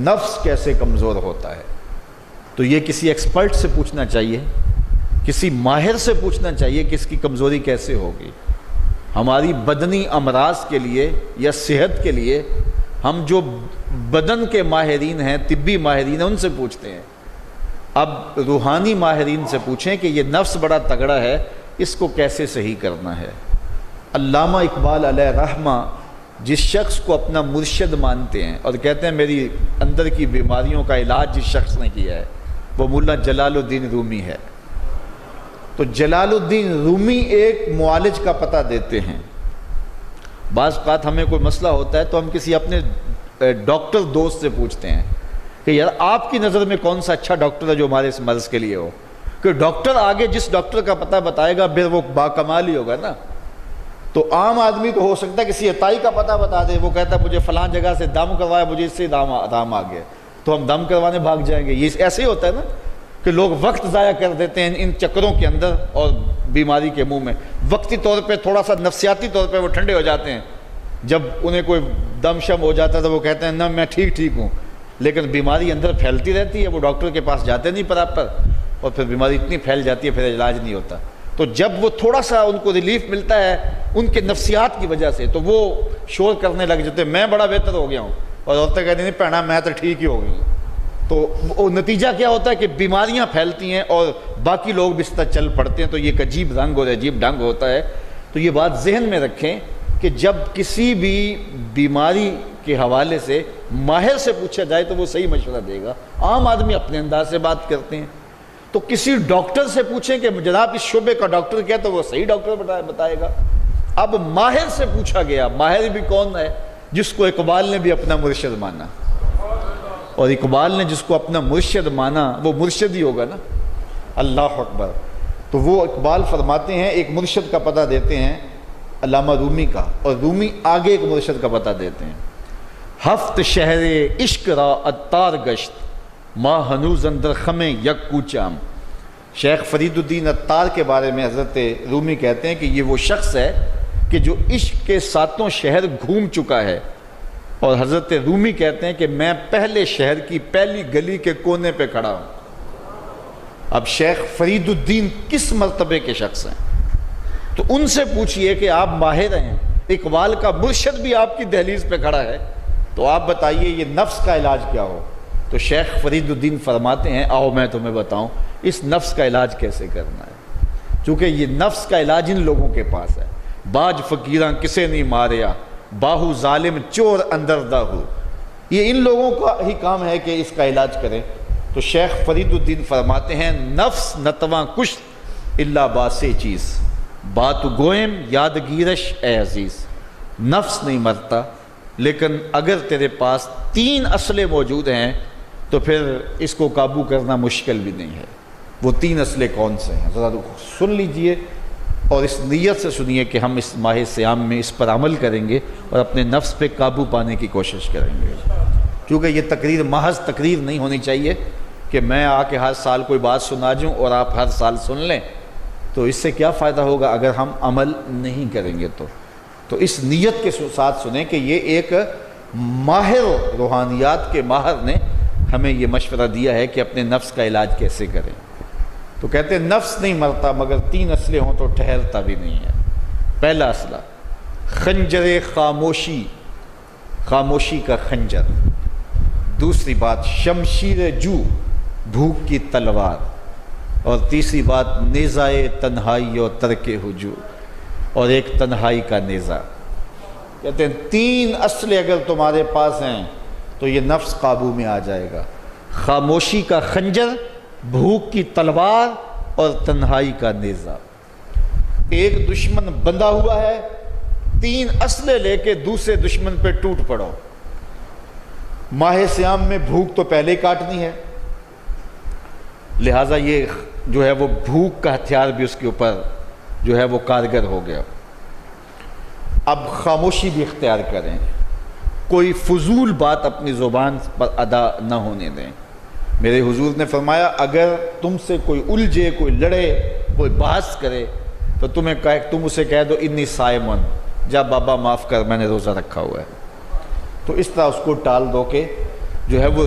نفس کیسے کمزور ہوتا ہے، تو یہ کسی ایکسپرٹ سے پوچھنا چاہیے، کسی ماہر سے پوچھنا چاہیے کہ اس کی کمزوری کیسے ہوگی۔ ہماری بدنی امراض کے لیے یا صحت کے لیے ہم جو بدن کے ماہرین ہیں، طبی ماہرین ہیں، ان سے پوچھتے ہیں۔ اب روحانی ماہرین سے پوچھیں کہ یہ نفس بڑا تگڑا ہے، اس کو کیسے صحیح کرنا ہے۔ علامہ اقبال علیہ رحمہ جس شخص کو اپنا مرشد مانتے ہیں اور کہتے ہیں میری اندر کی بیماریوں کا علاج جس شخص نے کیا ہے وہ مولا جلال الدین رومی ہے۔ تو جلال الدین رومی ایک معالج کا پتہ دیتے ہیں۔ بعض اوقات ہمیں کوئی مسئلہ ہوتا ہے تو ہم کسی اپنے ڈاکٹر دوست سے پوچھتے ہیں کہ یار آپ کی نظر میں کون سا اچھا ڈاکٹر ہے جو ہمارے اس مرض کے لیے ہو، کہ ڈاکٹر آگے جس ڈاکٹر کا پتہ بتائے گا پھر وہ باکمال ہی ہوگا نا۔ تو عام آدمی تو ہو سکتا ہے کسی عطائی کا پتہ بتا دے، وہ کہتا ہے مجھے فلاں جگہ سے دم کروایا، مجھے اس سے دم آ گیا، تو ہم دم کروانے بھاگ جائیں گے۔ یہ ایسے ہی ہوتا ہے نا کہ لوگ وقت ضائع کر دیتے ہیں ان چکروں کے اندر اور بیماری کے منہ میں۔ وقتی طور پہ تھوڑا سا نفسیاتی طور پہ وہ ٹھنڈے ہو جاتے ہیں، جب انہیں کوئی دم شم ہو جاتا ہے تو وہ کہتے ہیں نہ میں ٹھیک ہوں، لیکن بیماری اندر پھیلتی رہتی ہے، وہ ڈاکٹر کے پاس جاتے نہیں پراپر، اور پھر بیماری اتنی پھیل جاتی ہے پھر علاج نہیں ہوتا۔ تو جب وہ تھوڑا سا ان کو ریلیف ملتا ہے ان کے نفسیات کی وجہ سے تو وہ شور کرنے لگ جاتے ہیں میں بڑا بہتر ہو گیا ہوں، اور عورتیں کہتی ہیں پہنا میں تو ٹھیک ہی ہو گئی ہوں۔ تو وہ نتیجہ کیا ہوتا ہے کہ بیماریاں پھیلتی ہیں اور باقی لوگ بھی اس طرح چل پڑتے ہیں، تو یہ ایک عجیب رنگ اور عجیب ڈھنگ ہوتا ہے۔ تو یہ بات ذہن میں رکھیں کہ جب کسی بھی بیماری کے حوالے سے ماہر سے پوچھا جائے تو وہ صحیح مشورہ دے گا۔ عام آدمی اپنے انداز سے بات کرتے ہیں، تو کسی ڈاکٹر سے پوچھیں کہ جناب اس شعبے کا ڈاکٹر کیا، تو وہ صحیح ڈاکٹر بتائے گا۔ اب ماہر سے پوچھا گیا، ماہر بھی کون ہے؟ جس کو اقبال نے بھی اپنا مرشد مانا، اور اقبال نے جس کو اپنا مرشد مانا وہ مرشد ہی ہوگا نا۔ اللہ اکبر۔ تو وہ اقبال فرماتے ہیں ایک مرشد کا پتہ دیتے ہیں علامہ رومی کا، اور رومی آگے ایک مرشد کا پتہ دیتے ہیں۔ ہفت شہر عشق را عطار گشت ما ہنوز اندر خمیں یک کوچام۔ شیخ فرید الدین عطار کے بارے میں حضرت رومی کہتے ہیں کہ یہ وہ شخص ہے کہ جو عشق کے ساتوں شہر گھوم چکا ہے، اور حضرت رومی کہتے ہیں کہ میں پہلے شہر کی پہلی گلی کے کونے پہ کھڑا ہوں۔ اب شیخ فرید الدین کس مرتبے کے شخص ہیں؟ تو ان سے پوچھئے کہ آپ ماہر ہیں، اقبال کا مرشد بھی آپ کی دہلیز پہ کھڑا ہے، تو آپ بتائیے یہ نفس کا علاج کیا ہو؟ تو شیخ فرید الدین فرماتے ہیں آؤ میں تمہیں بتاؤں اس نفس کا علاج کیسے کرنا ہے، چونکہ یہ نفس کا علاج ان لوگوں کے پاس ہے۔ باج فقیراں کسے نہیں ماریا، باہو ظالم چور اندر داہو، یہ ان لوگوں کا ہی کام ہے کہ اس کا علاج کریں۔ تو شیخ فرید الدین فرماتے ہیں نفس نتواں کشت اللہ باسے چیز بات گوئم یادگیرش اے عزیز۔ نفس نہیں مرتا، لیکن اگر تیرے پاس 3 اسلحے موجود ہیں تو پھر اس کو قابو کرنا مشکل بھی نہیں ہے۔ وہ 3 اسلحے کون سے ہیں ذرا سن لیجئے، اور اس نیت سے سنیے کہ ہم اس ماہ صیام میں اس پر عمل کریں گے اور اپنے نفس پہ قابو پانے کی کوشش کریں گے، کیونکہ یہ تقریر محض تقریر نہیں ہونی چاہیے کہ میں آ کے ہر سال کوئی بات سنا جوں اور آپ ہر سال سن لیں، تو اس سے کیا فائدہ ہوگا اگر ہم عمل نہیں کریں گے۔ تو اس نیت کے ساتھ سنیں کہ یہ ایک ماہر روحانیات کے ماہر نے ہمیں یہ مشورہ دیا ہے کہ اپنے نفس کا علاج کیسے کریں۔ تو کہتے ہیں نفس نہیں مرتا مگر 3 اسلحے ہوں تو ٹھہرتا بھی نہیں ہے۔ پہلا اسلحہ خنجر خاموشی، خاموشی کا خنجر۔ دوسری بات شمشیر جو، بھوک کی تلوار۔ اور تیسری بات نیزائے تنہائی اور ترک ہجوم، اور ایک تنہائی کا نیزہ۔ کہتے ہیں 3 اسلحے اگر تمہارے پاس ہیں تو یہ نفس قابو میں آ جائے گا، خاموشی کا خنجر، بھوک کی تلوار اور تنہائی کا نیزہ۔ ایک دشمن بندھا ہوا ہے، 3 اسلحے لے کے دوسرے دشمن پہ ٹوٹ پڑو۔ ماہ صیام میں بھوک تو پہلے ہی کاٹنی ہے، لہٰذا یہ جو ہے وہ بھوک کا ہتھیار بھی اس کے اوپر جو ہے وہ کارگر ہو گیا۔ اب خاموشی بھی اختیار کریں، کوئی فضول بات اپنی زبان پر ادا نہ ہونے دیں۔ میرے حضور نے فرمایا اگر تم سے کوئی الجھے، کوئی لڑے، کوئی بحث کرے تو تم اسے کہہ دو انی صائمن، جا بابا معاف کر میں نے روزہ رکھا ہوا ہے۔ تو اس طرح اس کو ٹال دو کہ جو ہے وہ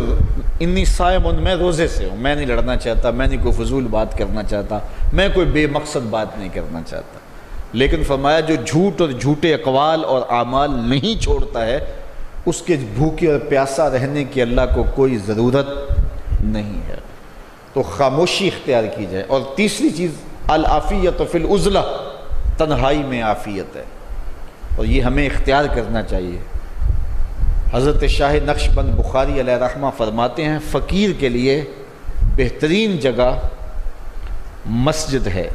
انی صائم میں روزے سے ہوں، میں نہیں لڑنا چاہتا، میں نہیں کوئی فضول بات کرنا چاہتا، میں کوئی بے مقصد بات نہیں کرنا چاہتا. لیکن فرمایا جو جھوٹ اور جھوٹے اقوال اور اعمال نہیں چھوڑتا ہے اس کے بھوکے اور پیاسا رہنے کی اللہ کو کوئی ضرورت نہیں ہے. تو خاموشی اختیار کی جائے. اور تیسری چیز العافیت فی العزلہ، تنہائی میں عافیت ہے، اور یہ ہمیں اختیار کرنا چاہیے. حضرت شاہ نقشبند بخاری علیہ رحمہ فرماتے ہیں فقیر کے لیے بہترین جگہ مسجد ہے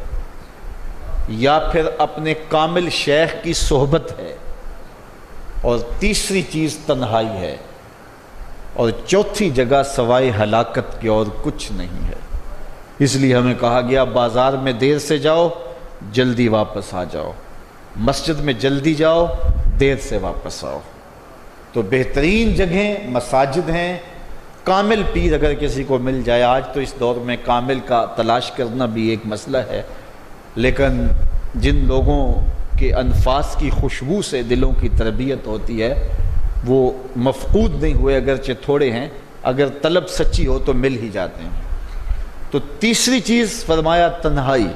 یا پھر اپنے کامل شیخ کی صحبت ہے، اور تیسری چیز تنہائی ہے، اور چوتھی جگہ سوائے ہلاکت کے اور کچھ نہیں ہے. اس لیے ہمیں کہا گیا بازار میں دیر سے جاؤ، جلدی واپس آ جاؤ، مسجد میں جلدی جاؤ، دیر سے واپس آؤ. تو بہترین جگہیں مساجد ہیں. کامل پیر اگر کسی کو مل جائے، آج تو اس دور میں کامل کا تلاش کرنا بھی ایک مسئلہ ہے، لیکن جن لوگوں کے انفاس کی خوشبو سے دلوں کی تربیت ہوتی ہے وہ مفقود نہیں ہوئے، اگرچہ تھوڑے ہیں، اگر طلب سچی ہو تو مل ہی جاتے ہیں. تو تیسری چیز فرمایا تنہائی.